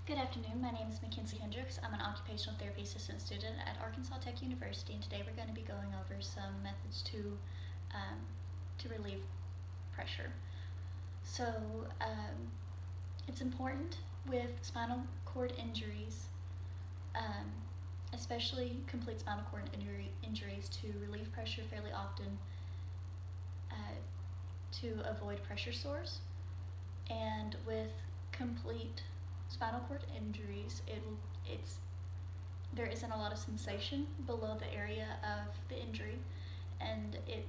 Good afternoon, my name is Mackenzie Hendricks. I'm an occupational therapy assistant student at Arkansas Tech University, and today we're going to be going over some methods to relieve pressure. So it's important with spinal cord injuries, especially complete spinal cord injuries, to relieve pressure fairly often to avoid pressure sores. And with complete spinal cord injuries, there isn't a lot of sensation below the area of the injury, and it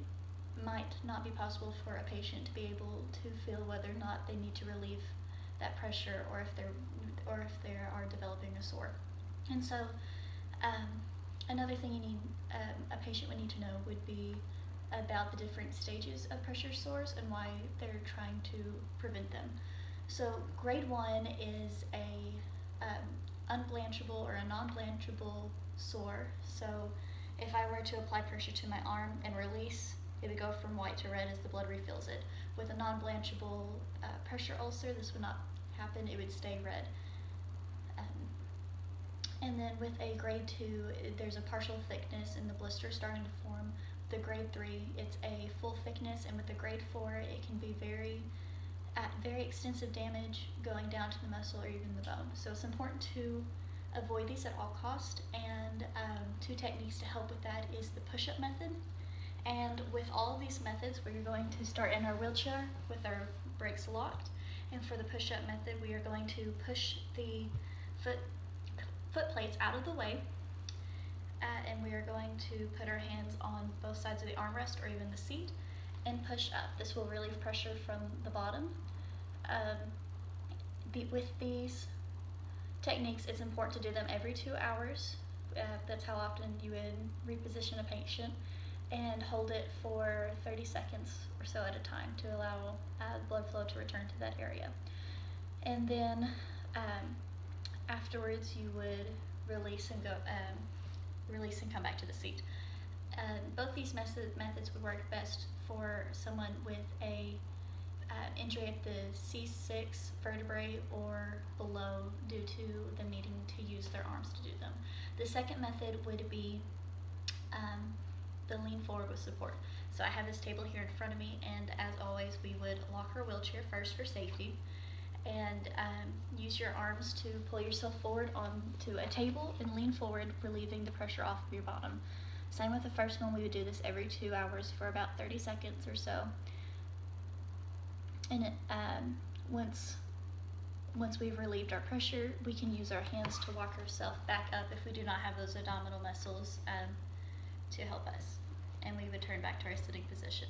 might not be possible for a patient to be able to feel whether or not they need to relieve that pressure, or if they are developing a sore. And so another thing a patient would need to know would be about the different stages of pressure sores and why they're trying to prevent them. So grade 1 is a unblanchable or a non-blanchable sore. So if I were to apply pressure to my arm and release, it would go from white to red as the blood refills it. With a non-blanchable pressure ulcer, this would not happen, it would stay red. And then with a grade 2, there's a partial thickness and the blister starting to form. The grade 3, it's a full thickness, and with the grade 4, it can be very extensive damage going down to the muscle or even the bone. So it's important to avoid these at all costs, and two techniques to help with that is the push-up method. And with all of these methods, we're going to start in our wheelchair with our brakes locked. And for the push-up method, we are going to push the foot plates out of the way, and we are going to put our hands on both sides of the armrest or even the seat and push up. This will relieve pressure from the bottom. With these techniques, it's important to do them every 2 hours. That's how often you would reposition a patient, and hold it for 30 seconds or so at a time to allow blood flow to return to that area. And then afterwards, you would release and come back to the seat. Both these methods would work best for someone with a injury at the C6 vertebrae or below due to them needing to use their arms to do them. The second method would be the lean forward with support. So I have this table here in front of me, and as always, we would lock our wheelchair first for safety, and use your arms to pull yourself forward onto a table and lean forward, relieving the pressure off of your bottom. Same with the first one, we would do this every 2 hours for about 30 seconds or so. And once we've relieved our pressure, we can use our hands to walk ourselves back up if we do not have those abdominal muscles to help us. And we would turn back to our sitting position.